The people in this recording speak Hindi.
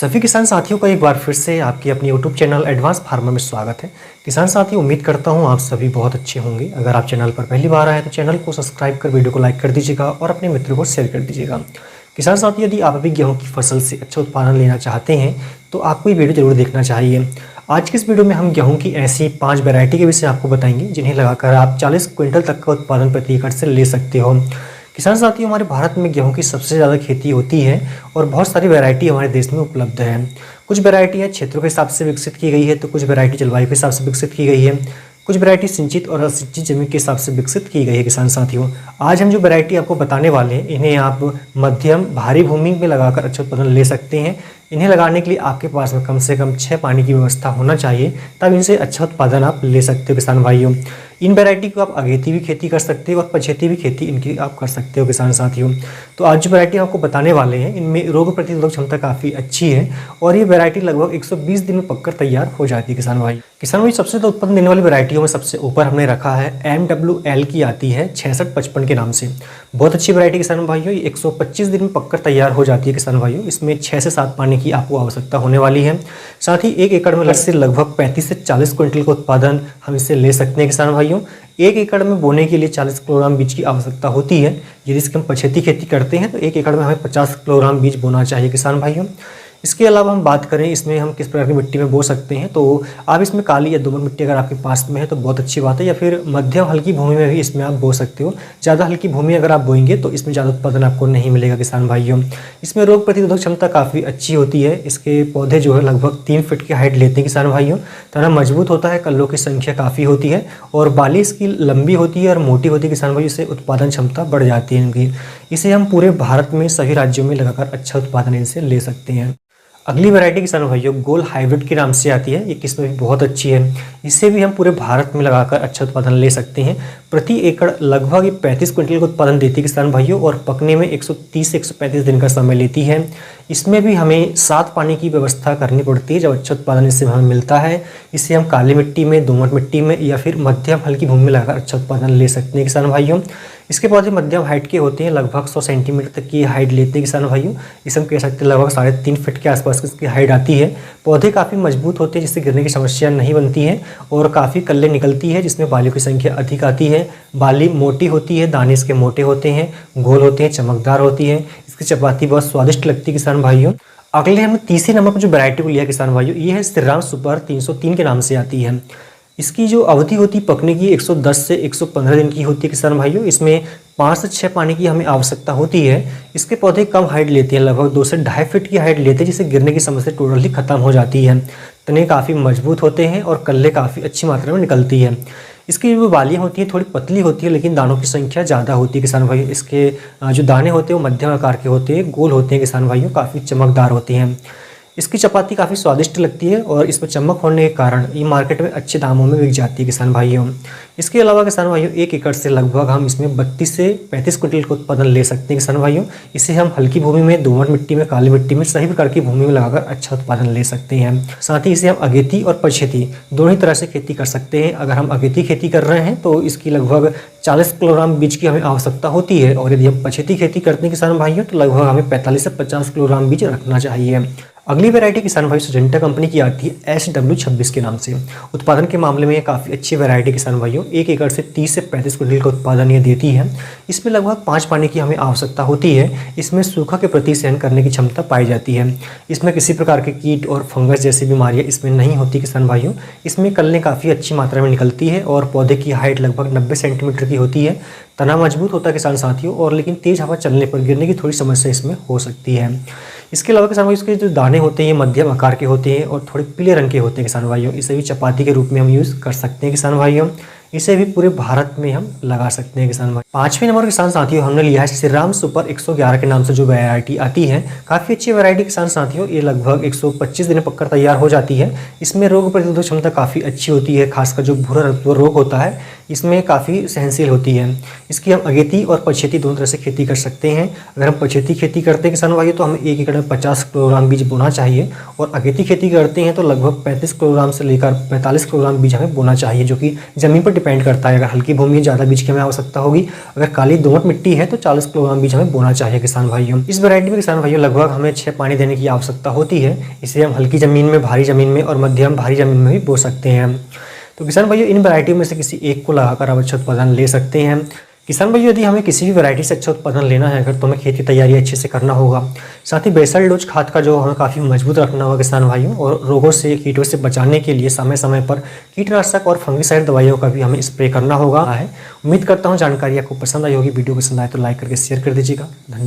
सभी किसान साथियों का एक बार फिर से आपकी अपनी यूट्यूब चैनल एडवांस फार्मर में स्वागत है। किसान साथियों, उम्मीद करता हूं आप सभी बहुत अच्छे होंगे। अगर आप चैनल पर पहली बार आए तो चैनल को सब्सक्राइब कर वीडियो को लाइक कर दीजिएगा और अपने मित्रों को शेयर कर दीजिएगा। किसान साथियों, यदि आप भी गेहूँ की फसल से अच्छा उत्पादन लेना चाहते हैं तो आपको ये वीडियो जरूर देखना चाहिए। आज की इस वीडियो में हम गेहूँ की ऐसी 5 वैरायटी के विषय आपको बताएंगे जिन्हें लगाकर आप 40 क्विंटल तक का उत्पादन प्रति एकड़ से ले सकते हो। किसान साथियों, हमारे भारत में गेहूं की सबसे ज़्यादा खेती होती है और बहुत सारी वैरायटी हमारे देश में उपलब्ध है। कुछ वैरायटी है क्षेत्रों के हिसाब से विकसित की गई है, तो कुछ वैरायटी जलवायु के हिसाब से विकसित की गई है, कुछ वैरायटी सिंचित और असिंचित जमीन के हिसाब से विकसित की गई है। किसान साथियों, आज हम जो वैरायटी आपको बताने वाले हैं इन्हें आप मध्यम भारी भूमि में लगाकर अच्छा उत्पादन ले सकते हैं। इन्हें लगाने के लिए आपके पास में कम से कम 6 पानी की व्यवस्था होना चाहिए, तब इनसे अच्छा उत्पादन आप ले सकते हो। किसान भाइयों, इन वैरायटी को आप अगेती भी खेती कर सकते हो और पछेती भी खेती इनकी आप कर सकते हो। किसान साथियों, तो आज जो वैरायटी आपको बताने वाले हैं इनमें रोग प्रतिरोधक क्षमता काफ़ी अच्छी है और ये वैरायटी लगभग 120 दिन में पककर तैयार हो जाती है। किसान भाई, सबसे ज़्यादा उत्पादन देने वाली वैरायटियों में सबसे ऊपर हमने रखा है MWL की आती है 6655 के नाम से। बहुत अच्छी वैरायटी किसान भाइयों, 125 दिन में पककर तैयार हो जाती है। किसान भाइयों, इसमें 6 से 7 पानी की आपको आवश्यकता होने वाली है। साथ ही 1 एकड़ में से लगभग 35 से 40 क्विंटल का उत्पादन हम इससे ले सकते हैं। किसान भाइयों, 1 एकड़ में बोने के लिए 40 किलोग्राम बीज की आवश्यकता होती है। यदि इसकी हम पछेती खेती करते हैं तो 1 एकड़ में हमें 50 किलोग्राम बीज बोना चाहिए। किसान भाइयों, इसके अलावा हम बात करें इसमें हम किस प्रकार की मिट्टी में बो सकते हैं, तो आप इसमें काली या दोमट मिट्टी अगर आपके पास में है तो बहुत अच्छी बात है, या फिर मध्यम हल्की भूमि में भी इसमें आप बो सकते हो। ज़्यादा हल्की भूमि अगर आप बोएंगे तो इसमें ज़्यादा उत्पादन आपको नहीं मिलेगा। किसान भाइयों, इसमें रोग प्रतिरोधक क्षमता काफ़ी अच्छी होती है। इसके पौधे जो है लगभग 3 फीट की हाइट लेते हैं। किसान भाइयों, तना मजबूत होता है, कल्लों की संख्या काफ़ी होती है और बाली इसकी लंबी होती है और मोटी होती है। किसान भाइयों, इससे उत्पादन क्षमता बढ़ जाती है इनकी। इसे हम पूरे भारत में सभी राज्यों में लगाकर अच्छा उत्पादन इनसे ले सकते हैं। अगली वैरायटी किसान भाइयों गोल्ड हाइब्रिड के नाम से आती है। ये किस्म भी बहुत अच्छी है, इससे भी हम पूरे भारत में लगाकर अच्छा उत्पादन ले सकते हैं। प्रति एकड़ लगभग 35 क्विंटल का उत्पादन देती है किसान भाइयों और पकने में 130 से 135 दिन का समय लेती है। इसमें भी हमें 7 पानी की व्यवस्था करनी पड़ती है जब अच्छा उत्पादन इससे हमें मिलता है। इसे हम काली मिट्टी में, दोमट मिट्टी में या फिर मध्यम हल्की भूमि में लगाकर अच्छा उत्पादन ले सकते हैं। किसान भाइयों, इसके पौधे मध्यम हाइट के होते हैं, लगभग 100 सेंटीमीटर तक की हाइट लेते हैं। किसान भाइयों, इसे हम कह सकते हैं लगभग 3.5 फीट के आसपास इसकी हाइट आती है। पौधे काफ़ी मजबूत होते हैं जिससे गिरने की समस्या नहीं बनती है और काफ़ी कल्ले निकलती है जिसमें बालियों की संख्या अधिक आती है। बाली मोटी होती है, दाने इसके मोटे होते हैं, गोल होते हैं, चमकदार होती है। इसकी चपाती बहुत स्वादिष्ट लगती है। किसान भाइयों, अगले हमने तीसरे नंबर पर जो वैरायटी को लिया किसान भाइयों, ये है श्रीराम सुपर 303 के नाम से आती है। इसकी जो अवधि होती है पकने की 110 से 115 दिन की होती है। किसान भाइयों, इसमें 5 से 6 पानी की हमें आवश्यकता होती है। इसके पौधे कम हाइट लेते हैं, लगभग 2 से 2.5 फीट की हाइट लेते हैं, जिससे गिरने की समस्या टोटली खत्म हो जाती है। तने काफ़ी मजबूत होते हैं और कल्ले काफ़ी अच्छी मात्रा में निकलती है। इसकी जो बालियाँ होती हैं थोड़ी पतली होती है लेकिन दानों की संख्या ज़्यादा होती है। किसान भाइयों, इसके जो दाने होते हैं वो मध्यम आकार के होते हैं, गोल होते हैं। किसान भाइयों, काफ़ी चमकदार होती हैं। इसकी चपाती काफ़ी स्वादिष्ट लगती है और इसमें चमक होने के कारण ये मार्केट में अच्छे दामों में बिक जाती है। किसान भाइयों, इसके अलावा किसान भाइयों 1 एकड़ से लगभग हम इसमें 32 से 35 क्विंटल का उत्पादन ले सकते हैं। किसान भाइयों, इसे हम हल्की भूमि में, दोमट मिट्टी में, काली मिट्टी में, सभी प्रकार की भूमि में लगाकर अच्छा उत्पादन ले सकते हैं। साथ ही इसे हम अगेती और पछेती दोनों ही तरह से खेती कर सकते हैं। अगर हम अगेती खेती कर रहे हैं तो इसकी लगभग 40 किलोग्राम बीज की हमें आवश्यकता होती है और यदि हम पछेती खेती करते हैं किसान भाइयों तो लगभग हमें 45 से 50 किलोग्राम बीज रखना चाहिए। अगली वैरायटी किसान भाई सिजेंटा कंपनी की आती है SW26 के नाम से। उत्पादन के मामले में ये काफ़ी अच्छी वैरायटी किसान भाइयों, 1 एकड़ से 30 से 35 क्विंटल का उत्पादन ये देती है। इसमें लगभग 5 पानी की हमें आवश्यकता होती है। इसमें सूखा के प्रति सहन करने की क्षमता पाई जाती है। इसमें किसी प्रकार के कीट और फंगस जैसी बीमारियां इसमें नहीं होती। किसान भाइयों, इसमें कल्लें काफ़ी अच्छी मात्रा में निकलती है और पौधे की हाइट लगभग 90 सेंटीमीटर की होती है। तना मजबूत होता है किसान साथियों, और लेकिन तेज़ हवा चलने पर गिरने की थोड़ी समस्या इसमें हो सकती है। इसके अलावा किसान भाई इसके जो दाने होते हैं ये मध्यम आकार के होते हैं और थोड़े पीले रंग के होते हैं। किसान भाइयों, इसे भी चपाती के रूप में हम यूज़ कर सकते हैं। किसान भाइयों, इसे भी पूरे भारत में हम लगा सकते हैं। किसान भाई, 5वें नंबर किसान साथियों हमने लिया है श्रीराम सुपर 111 के नाम से जो वैरायटी आती है। काफ़ी अच्छी वैरायटी किसान साथियों, ये लगभग 125 दिन में पककर तैयार हो जाती है। इसमें रोग प्रतिरोधक क्षमता काफ़ी अच्छी होती है, खासकर जो भूरा रोग होता है इसमें काफ़ी सहनशील होती है। इसकी हम अगेती और पछेती दोनों तरह से खेती कर सकते हैं। अगर हम पछेती खेती करते हैं किसान भाइयों तो हमें 1 एकड़ में 50 किलोग्राम बीज बोना चाहिए और अगेती खेती करते हैं तो लगभग 35 किलोग्राम से लेकर 45 किलोग्राम बीज हमें बोना चाहिए, जो कि ज़मीन पर डिपेंड करता है। अगर हल्की भूमि है, ज़्यादा बीज की हमें आवश्यकता होगी। अगर काली दोमट मिट्टी है तो 40 किलोग्राम बीज हमें बोना चाहिए किसान भाइयों। इस वैरायटी में किसान भाइयों लगभग हमें 6 पानी देने की आवश्यकता होती है। इसे हम हल्की ज़मीन में, भारी ज़मीन में और मध्यम भारी ज़मीन में भी बो सकते हैं। तो किसान भाइयों इन वैरायटियों में से किसी एक को लगाकर आप अच्छा उत्पादन ले सकते हैं। किसान भाइयों यदि हमें किसी भी वैरायटी से अच्छा उत्पादन लेना है अगर, तो हमें खेत की तैयारी अच्छे से करना होगा। साथ ही बेसल डोज खाद का जो हमें काफ़ी मजबूत रखना होगा किसान भाइयों, और रोगों से, कीटों से बचाने के लिए समय समय पर कीटनाशक और फंगिसाइड दवाइयों का भी हमें स्प्रे करना होगा। उम्मीद करता हूँ जानकारी आपको पसंद आई होगी। वीडियो पसंद आए तो लाइक करके शेयर कर दीजिएगा। धन्यवाद।